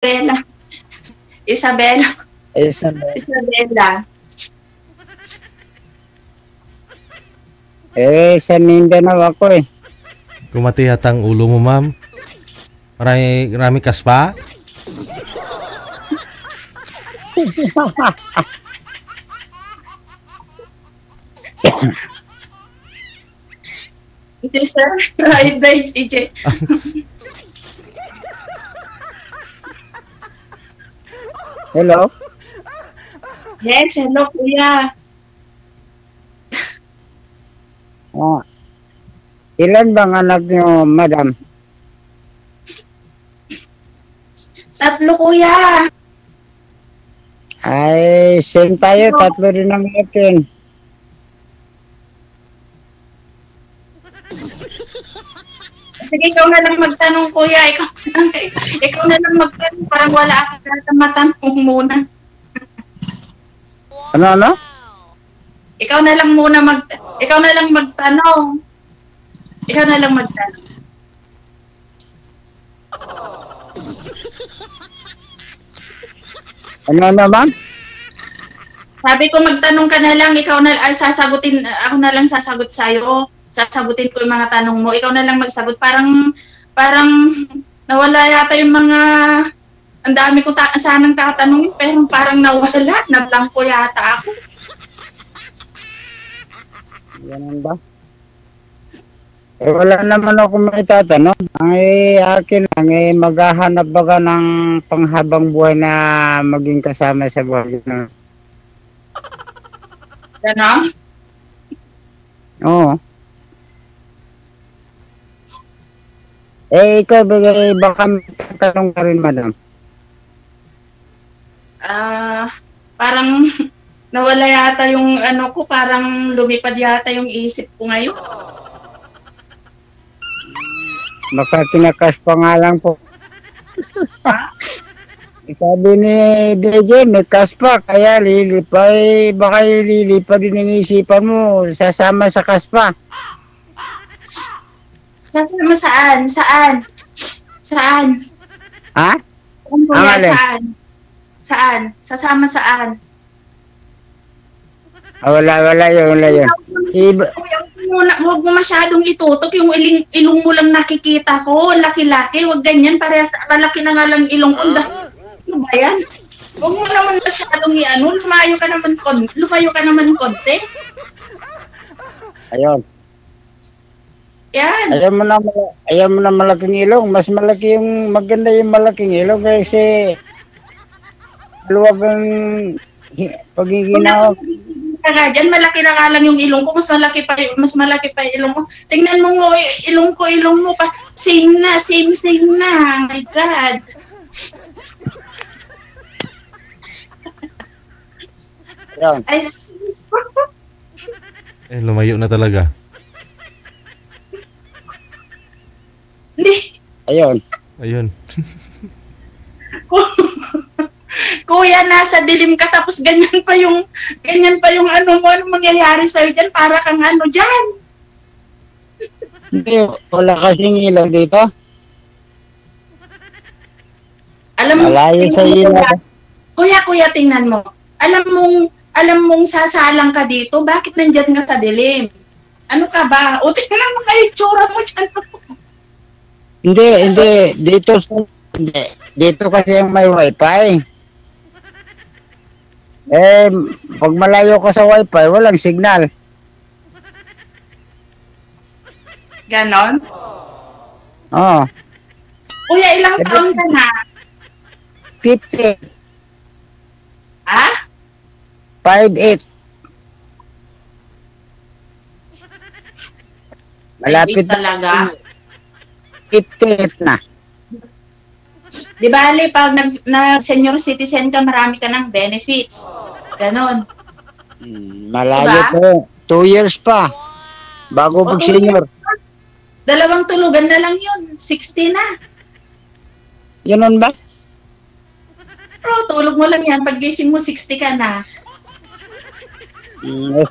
Isabela. Isabela. Isabela. Isabela. Sa Mindanao ako eh. Kumatihat ang ulo mo, ma'am. Marami kaspa. Hindi, sir. Ay, dahil, CJ. Hello? Yes, hello, kuya. Ilan bang anak niyo, madam? 3, kuya. Ay, same tayo. 3 rin ang akin. Sige, ikaw na lang magtanong, kuya. Ikaw na lang magtanong. Parang wala akong matanong muna. Ano? Ikaw na lang magtanong. Ikaw na lang magtanong. Ano naman? Sabi ko magtanong ka na lang, ikaw na sasagutin, ako na lang sasagot sa'yo. Sasagutin ko yung mga tanong mo. Ikaw na lang magsagot. Parang nawala yata yung mga, ang dami ko sanang tatanungin, pero parang nawala, nablangko yata ako. Ganun ba? Wala naman ako may tatanong. Ang akin lang, maghahanap baga ng panghabang buhay na maging kasama sa buhay na. Ganon? Oo. Ikaw, baka may tatanong ka rin, madam. Parang nawala yata yung ano ko, parang lumipad yata yung isip ko ngayon. Baka kinakas pa nga lang po. Sabi ni DJ, may kaspa, kaya lilipay, baka lilipad din ang isipan mo, sasama sa kaspa. Sasama saan? Ha? Saan? Sasama saan? Wala yun. Huwag mo masyadong itutok, yung ilong mo lang nakikita ko, laki-laki, huwag ganyan, parehas malaki na nga lang ilong ko. Ano ba yan? Huwag mo naman masyadong lumayo ka naman konti. Ayun. Yan. Ayaw mo na malaking ilong, mas malaki maganda yung malaking ilong kasi luwag ang pagiginawa. Diyan, malaki na nga lang yung ilong ko, mas malaki pa yung ilong ko. Tingnan mo mo, ilong mo pa, same na. Oh my God. Ay. Lumayo na talaga. Hindi. Ayun. Kuya, nasa dilim ka tapos ganyan pa yung anong mangyayari sa'yo dyan, para kang dyan. Hindi, wala kasing ilaw dito. Alam mo, malayo sa ilaw. Kuya, tingnan mo. Alam mong sasalang ka dito, bakit nandyan ka sa dilim? Ano ka ba? O, tingnan mo kayo, tsura mo dyan. Hindi. Dito kasi ang may wifi. Pag malayo ka sa wifi, walang signal. Ganon? Oo. Kuya, ilang taon ka na? 50. Ha? 5'8". Malapit talaga. 58 na. Di ba, pag senior citizen ka, marami ka ng benefits. Ganon. Malayo diba? Po. 2 years pa. Bago mag-senior. 2 tulugan na lang yun. 60 na. Ganun ba? Pero tulog mo lang yan. Pag gising mo, 60 ka na.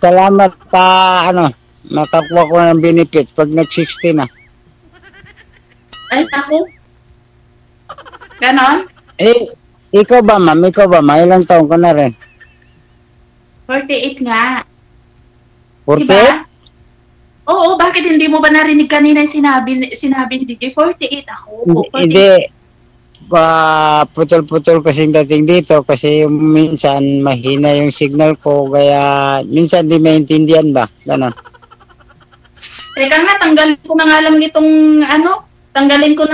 Salamat pa, makakuha ko ng benefits pag nag-60 na. Ay, ako. Ganon? Eh, ikaw ba, ma'am? Ikaw ba, ma'am? Ilang taon ka na rin? 48 nga. 48? Diba? Oo, bakit hindi mo ba narinig kanina yung sinabi ni DJ? 48 ako. 48. Hindi. Putol-putol kasing dating dito kasi minsan mahina yung signal ko kaya minsan di maintindihan ba? Ganon. Teka nga, tanggalin ko na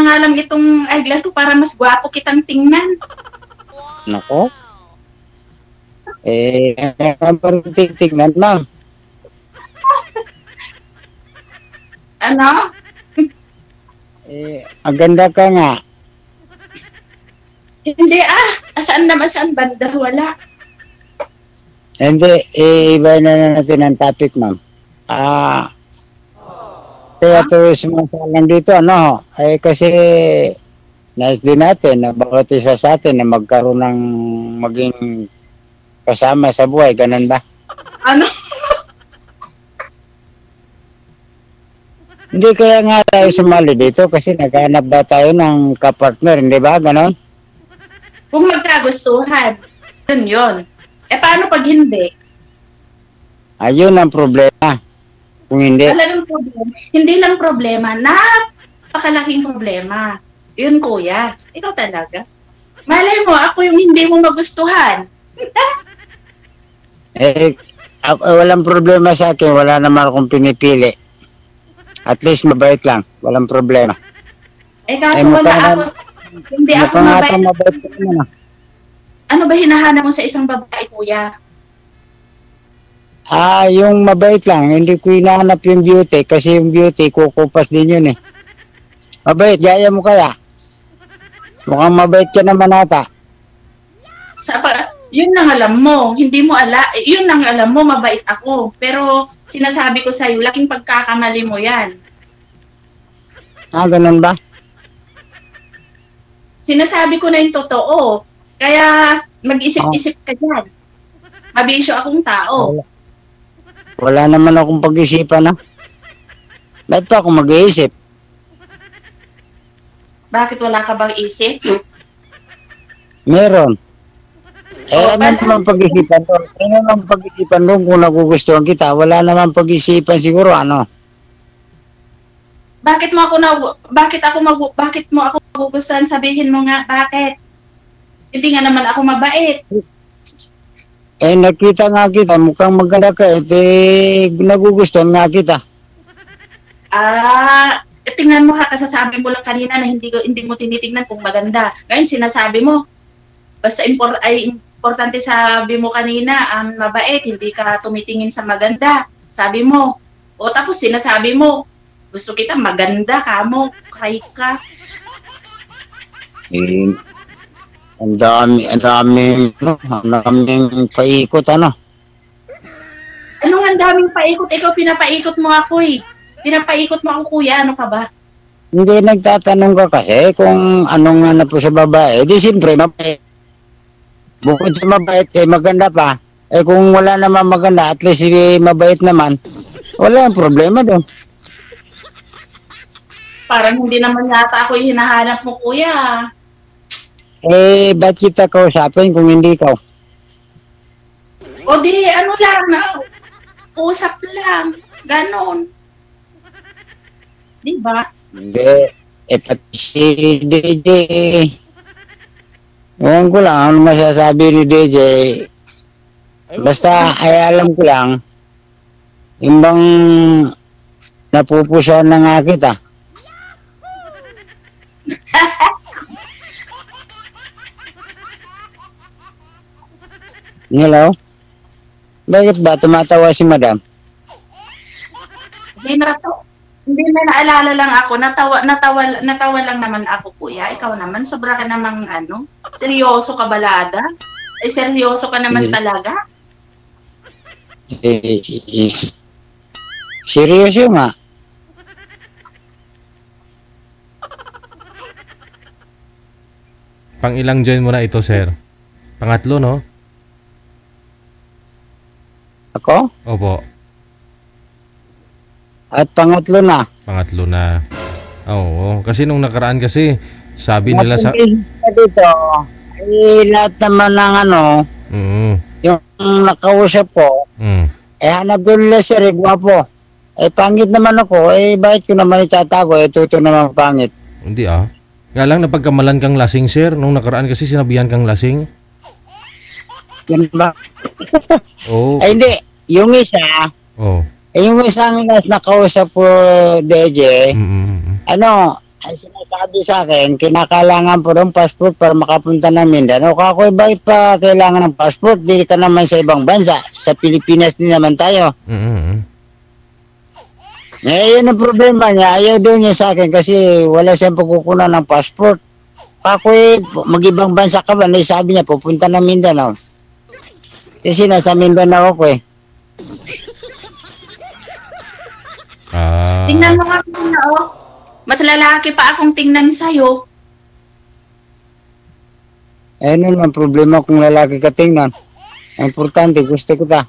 nga lang itong eyeglass ko para mas gwapo kitang tingnan. Nako. Ang tignan, ma'am. Ano? Ang ganda ka nga. Hindi saan banda? Wala. Hindi, iba na natin ang topic, ma'am. Kaya ito sumasalang dito, ano, kasi nais din natin na bawat isa sa atin na magkaroon ng maging kasama sa buhay, ganun ba? Ano? Hindi kaya nga tayo sumali dito kasi naghanap ba tayo ng kapartner, hindi ba? Ganon? Kung magkagustuhan, yun. Paano pag hindi? Ayun ang problema. Kung hindi. Talagang problema. Hindi lang problema. Napakalaking problema. Yun, kuya. Ikaw talaga. Malay mo, ako yung hindi mo magustuhan. Walang problema sa akin. Wala naman akong pinipili. At least mabait lang. Walang problema. Kaso wala ako. Hindi ako mabait. Ano ba hinahanap mo sa isang babae, kuya? Yung mabait lang. Hindi ko hinahanap yung beauty kasi yung beauty kukupas din yun eh. Mabait, gaya mo kaya? Mukhang mabait ka naman ata. Yun lang alam mo. Hindi mo yun lang alam mo, mabait ako. Pero sinasabi ko sa'yo, laking pagkakamali mo yan. Ganun ba? Sinasabi ko na yung totoo. Kaya mag-isip-isip ka dyan. Mabisyo akong tao. Wala naman akong pag-isipan, ha? Ba't pa ako mag-iisip? Bakit wala ka bang isip? Meron. Ano naman pag-isipan doon? Ano naman pag-isipan doon kung nagugustuhan kita? Wala naman pag-isipan siguro, ano? Bakit mo ako magugustuhan? Sabihin mo nga, bakit? Hindi nga naman ako mabait. Nakita nga kita, mukhang maganda ka, nagugustuhan nga kita. Tingnan mo kasasabi mo lang kanina na hindi mo tinitingnan kung maganda. Ngayon sinasabi mo, basta importante sabi mo kanina, mabait, hindi ka tumitingin sa maganda. Sabi mo, tapos sinasabi mo, gusto kita maganda ka mo, kay ka. Ang daming paikot, ano? Anong ang daming paikot? Ikaw pinapaikot mo ako eh. Pinapaikot mo ako, kuya. Ano ka ba? Hindi, nagtatanong ka kasi kung anong na po sa babae. Di siyempre, mabait. Bukod sa mabait, maganda pa. Kung wala naman maganda, at least mabait naman, wala ang problema doon. Parang hindi naman yata ako yung hinahanap mo, kuya. Ba't kita kausapin kung hindi ikaw? O di, ano lang, usap lang. Ganon. Diba? Hindi. Pati si DJ. Ewan ko lang, ano masasabi ni DJ. Basta, alam ko lang, yung bang napupusuan na nga kita. Hello? Bakit ba tumatawa si madam? Hindi na naalala lang ako. Natawa lang naman ako, kuya. Ikaw naman, sobra ka namang seryoso ka balada? Seryoso ka naman talaga? Seryoso nga. Pang ilang join mo na ito, sir? Pangatlo, no? Ako? Opo. At pangatlo na. Pangatlo na. Oo. Kasi nung nakaraan kasi, sabi nila sa... Dito, lahat naman ng ano, yung nakausap ko, hanap doon nila sir, gwapo. Pangit naman ako, bakit ko naman itatago, tuto naman pangit. Hindi Nga lang, napagkamalan kang lasing, sir. Nung nakaraan kasi sinabihan kang lasing. Yan ba? Oo. Hindi, yung isa, yung isang nakausap ko, DJ, ay sinasabi sa akin, kinakailangan po ng passport para makapunta ng Mindanao. Kako, bakit pa kailangan ng passport? Di ka naman sa ibang bansa. Sa Pilipinas din naman tayo. Yun ang problema niya. Ayaw doon niya sa akin kasi wala siyang pagkukunan ng passport. Kako, mag-ibang bansa ka ba? Sabi niya, pupunta ng Mindanao. Kasi nasa Mindanao ako Tingnan mo nga muna, mas lalaki pa akong tingnan sa'yo. Ano naman problema kung lalaki ka tingnan. Ang importante, gusto ko ta.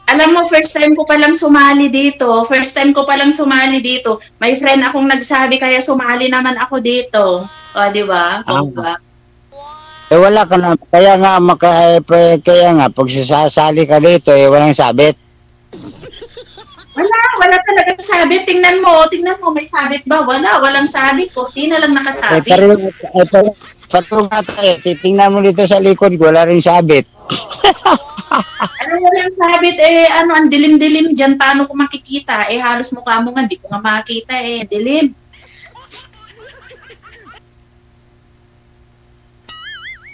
Alam mo, first time ko palang sumali dito. May friend akong nagsabi, kaya sumali naman ako dito. Di ba? Wala ka na. Kaya nga, pag sasali ka dito, walang sabit. Wala talaga sabit. Tingnan mo, may sabit ba? Walang sabit ko. Di na lang nakasabit. Patunga tayo, titingnan mo dito sa likod ko, wala rin sabit. Walang sabit, ang dilim-dilim dyan, paano ko makikita? Halos mukha mo nga, di ko nga makita, dilim.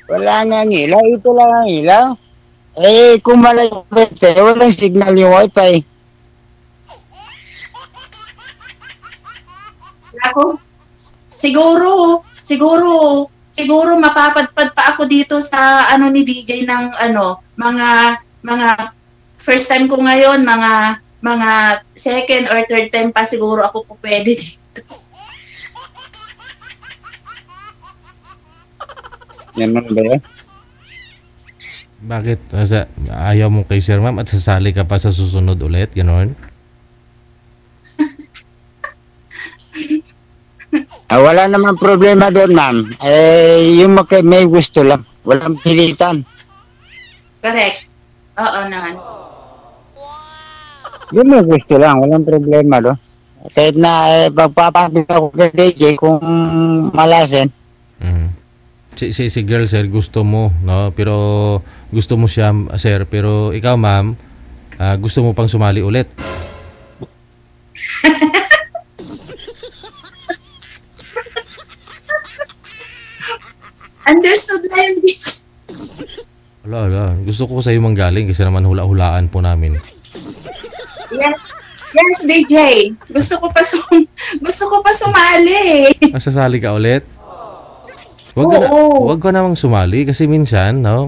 Wala nga ang ilaw, ito lang ang ilaw. Kung malayo walang signal yung wifi. Ako, siguro mapapadpad pa ako dito sa ni DJ ng mga first time ko ngayon, mga second or third time pa siguro ako po pwede dito. Yan man ba yan? Bakit? Ayaw mo kay Sir Ma'am at sasali ka pa sa susunod ulit? Ganon? Wala naman problema doon, ma'am. Yung may gusto lang. Walang pilitan. Correct. Oo naman. Yung may gusto lang. Walang problema doon. Kahit na pagpapatin ako kay DJ kung malasin. Si girl, sir, gusto mo, no? Pero gusto mo siya, sir. Pero ikaw, ma'am, gusto mo pang sumali ulit. Understood na yun. Wala. Gusto ko sa'yo manggaling kasi naman hula-hulaan po namin. Yes, DJ. Gusto ko pa sumali. Masasali ka ulit? Wag ka namang sumali kasi minsan, no,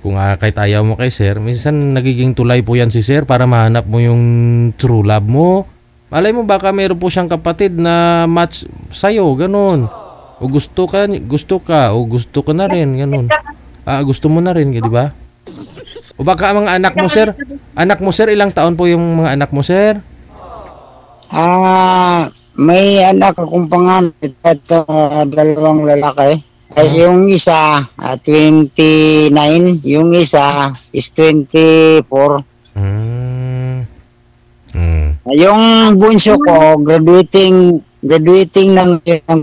kung kahit ayaw mo kay sir, minsan nagiging tulay po yan si sir para mahanap mo yung true love mo. Malay mo baka meron po siyang kapatid na match sa'yo, ganun. O gusto ka, o gusto ka na rin, ganun. Gusto mo na rin, di ba? O baka mga anak mo, sir, ilang taon po yung mga anak mo, sir? May anak akong panganay at dalawang lalaki. Yung isa, 29. Yung isa is 24. Yung bunso ko, graduating ng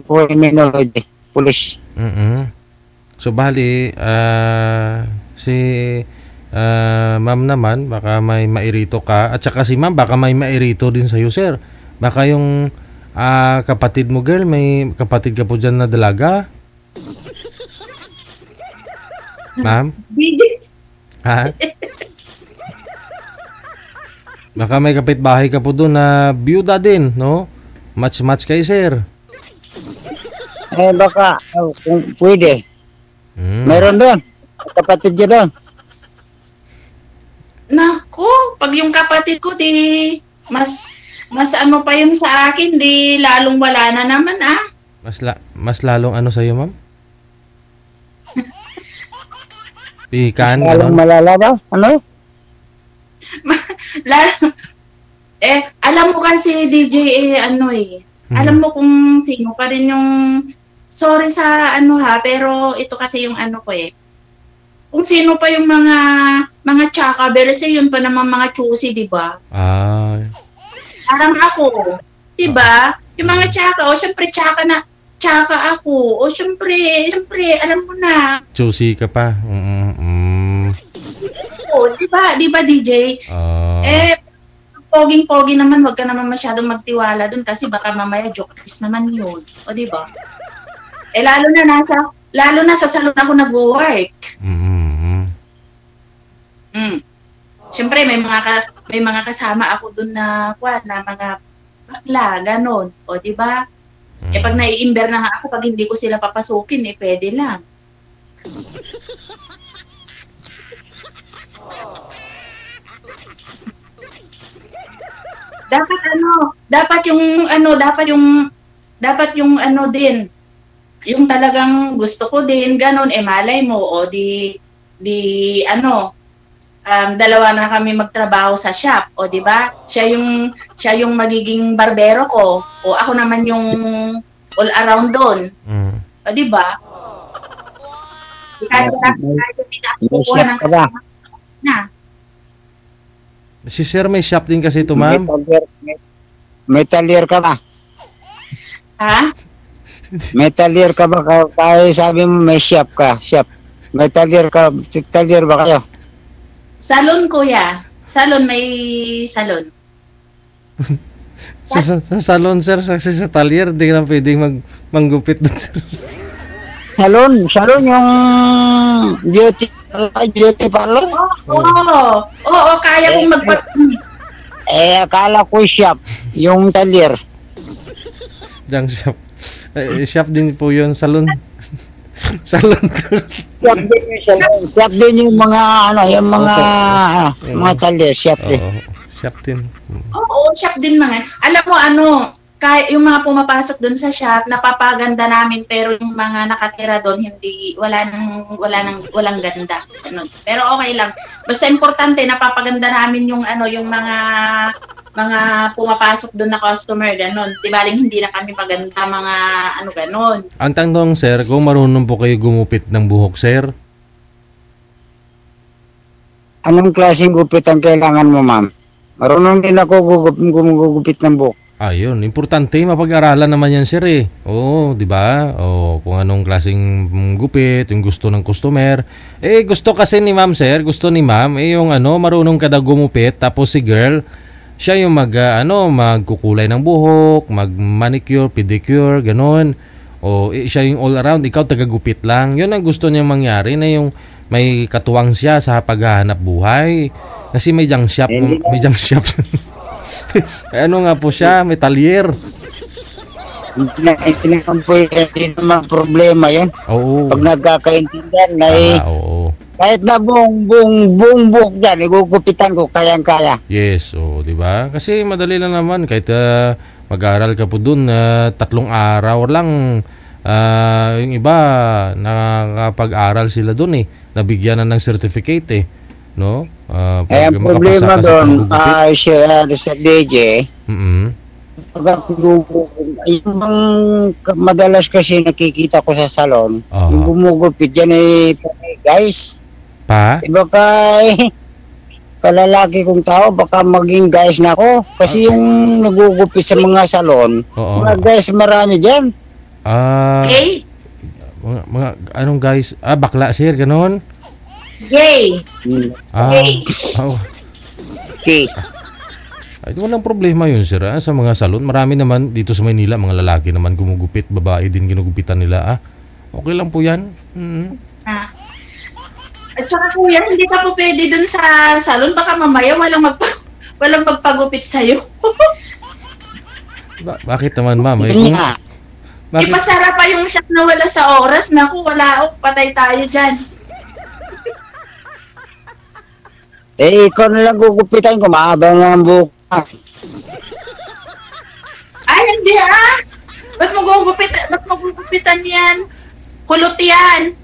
criminology, police. So, bali, si ma'am naman, baka may mairito ka. At saka si ma'am, baka may mairito din sa'yo, sir. Baka yung kapatid mo, girl, may kapatid ka po dyan na dalaga. Ma'am? Ha? Baka may kapitbahay ka po doon na byuda din, no? Match kay sir. Baka, kung pwede. Meron doon. Kapatid niya doon. Naku, pag yung kapatid ko, mas ano pa yun sa akin, lalong wala na naman, Mas lalong ano sa'yo, ma'am? Pikan, lalong malala ba? Ano? Alam mo kasi DJ, Alam mo kung sino pa rin yung, sorry sa ano ha, pero ito kasi yung ano ko eh. Kung sino pa yung mga tsaka, beres yun pa naman mga choosy, di ba? Ah, Parang ako, di ba? Yung mga tsaka, o syempre tsaka ako. O syempre, alam mo na. choosy ka pa. O, di ba DJ? Poging-pogi naman, wag ka naman masyadong magtiwala dun kasi baka mamaya joke naman yun. O, di ba? Lalo na sa salon ako nag-work. Siyempre, may mga kasama ako dun na mga bakla, ganon. O, di ba? Pag nai-imber na nga ako, pag hindi ko sila papasukin, pwede lang. Dapat yung ano din, yung talagang gusto ko din, ganon, malay mo, o dalawa na kami magtrabaho sa shop, o di ba? Siya yung magiging barbero ko, o ako naman yung all around doon. O di ba? Kahit kukuha ng kasama na. Si sir may shop din kasi ito, ma'am. Metalier ka ba? Ha? Metalier ka ba? Kaya sabi mo may shop ka. Shop. Metalier ka. Metalier ba kayo? Salon, kuya. Salon, may salon. Sa salon, sir, sa talier, di ka na pwedeng manggupit doon, sir. Salon yung beauty parlor? Oo, kaya kong Akala ko shop, yung talier. Diyan shop. Shop din po yun, salon. Salon. Shop din yung mga mga talier, shop din. Shop din. Oo, shop din mga. Alam mo kahit yung mga pumapasok doon sa shop, napapaganda namin, pero yung mga nakatira doon walang ganda. Ganun. Pero okay lang. Basta importante napapaganda namin yung mga pumapasok doon na customer, ganun. Di baling hindi na kami maganda mga ganun. Ang tanong, sir, kung marunong po kayo gumupit ng buhok, sir? Anong klaseng gupit ang kailangan mo, ma'am? Marunong din ako gumugupit ng buhok. Ayun, importante mapag-aralan naman yan, sir eh. Oo, di ba? Kung anong klaseng gupit, yung gusto ng customer. Gusto kasi ni ma'am, sir, yung marunong ka daw gumupit, tapos si girl, siya yung magkukulay ng buhok, mag-manicure, pedicure, ganon. Siya yung all around, ikaw tagagupit lang. Yun ang gusto niya mangyari, na yung may katuwang siya sa paghahanap buhay. Kasi may junk shop. Ano nga po siya, metalier. Hindi naman problema yun. Oo. Pag nagkakaintindihan, kahit na buong buhok dyan, igugupitan ko, kayang-kaya. Yes, di ba? Kasi madali lang naman, kahit mag-aral ka po dun, 3 araw lang, yung iba, nakakapag-aral sila dun nabigyan na ng certificate no? Ang problema doon, sa DJ, yung madalas kasi nakikita ko sa salon, yung gumugupit dyan guys. Iba kalalaki kong tao, baka maging guys na ako. Kasi yung nagugupit sa mga salon, mga guys marami dyan. Mga anong guys? Bakla, sir, ganon? Gay. Okay. Walang problema yun, sir. Sa mga salon, marami naman dito sa Maynila, mga lalaki naman gumugupit, babae din ginugupitan nila. Okay lang po yan. At saka kuya, hindi ka po pwede dun sa salon, baka mamaya walang magpagupit sa'yo. Bakit naman, ma'am? Ipasara pa yung shop na wala sa oras. Naku, patay tayo dyan. Ikaw na lang gugupitan ko, mahaba nga ang buhok. Ay, hindi Ba't magugupitan yan? Kulot yan.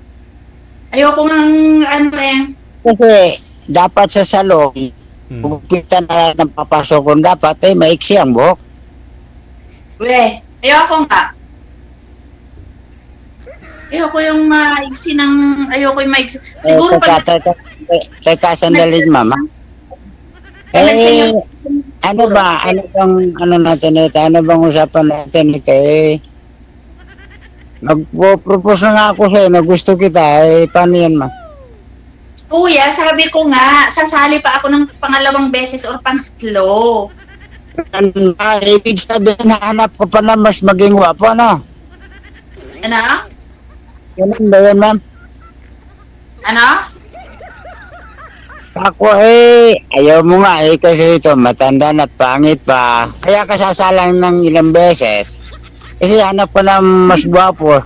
Ayoko ng Kasi dapat sa salon, gugupitan na ng papasok kung dapat, maiksi ang buhok. Ayoko nga. Ayoko yung maigsi ng... Ayoko yung maigsi. Siguro pag... Teka, sandali, mama. Ano ba? Ano bang ano natin ito? Ano bang usapan natin ito? Nagpo-propose na nga ako sa'yo na gusto kita. Paano yan, ma? Kuya, sabi ko nga, sasali pa ako ng pangalawang beses or pangatlo. Ano ba? Ibig sabihin, nahanap ko pa na mas maging wapo, ano? Ano? Ganun ba yun, ma'am? Ano? Ako ayaw mo nga kasi ito matanda na pangit pa. Kaya kasasalang ng ilang beses. Kasi hanap ko na mas gwapo.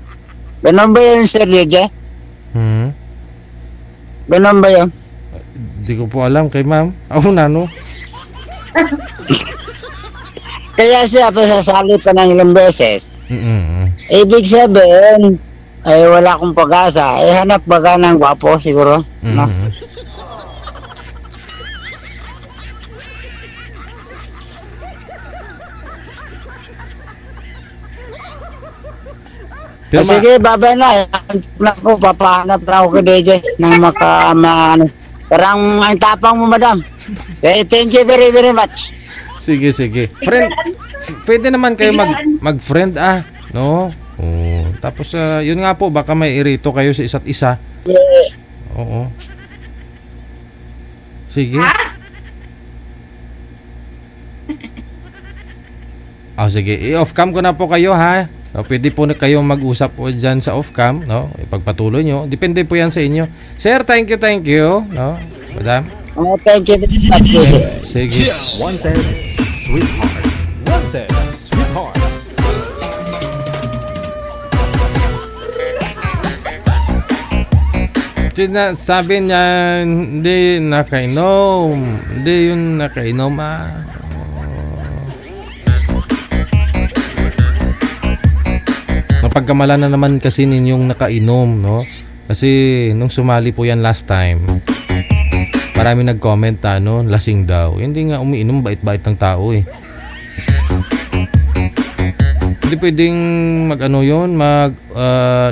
Ganun ba yun, Sir Yeje? Ganun ba yun? Di ko po alam kay ma'am. Ako na, no? Kaya siya pasasali pa ng ilang beses. Ibig sabihin, ay wala akong pag-asa. Hanap ba ka ng gwapo siguro? No? Sige, babay na. Naku, papahanap na ako kay DJ ng parang ang tapang mo, madam. Thank you very, very much. Sige. Friend, pwede naman kayo mag-friend, no? Oh, tapos, yun nga po, baka may irito kayo sa isa't isa. Yeah. Oo. Sige. Sige. I-off cam ko na po kayo, ha? No, pwede po na kayong mag-usap po dyan sa off-cam, no? Ipagpatuloy nyo. Depende po yan sa inyo. Sir, thank you, no? Madam? Thank you very much. Sige. Wanted, sweetheart. Wanted, sweetheart. Sabi niya, hindi nakainom. Hindi yun nakainom, Napagkamala na naman kasi ninyong nakainom, no? Kasi nung sumali po yan last time, marami nag-comment, no? Lasing daw. Hindi nga umiinom, bait-bait ng tao, Hindi pwedeng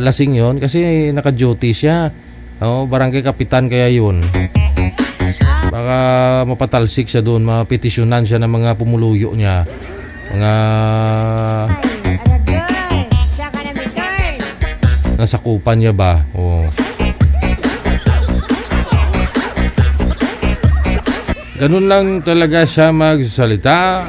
lasing yon kasi naka-duty siya. Barangay kapitan kaya yun. Baka mapatalsik siya doon, mapetisyonan siya ng mga pumuluyo niya. Mga nasakupan niya ba? Ganun lang talaga siya magsalita.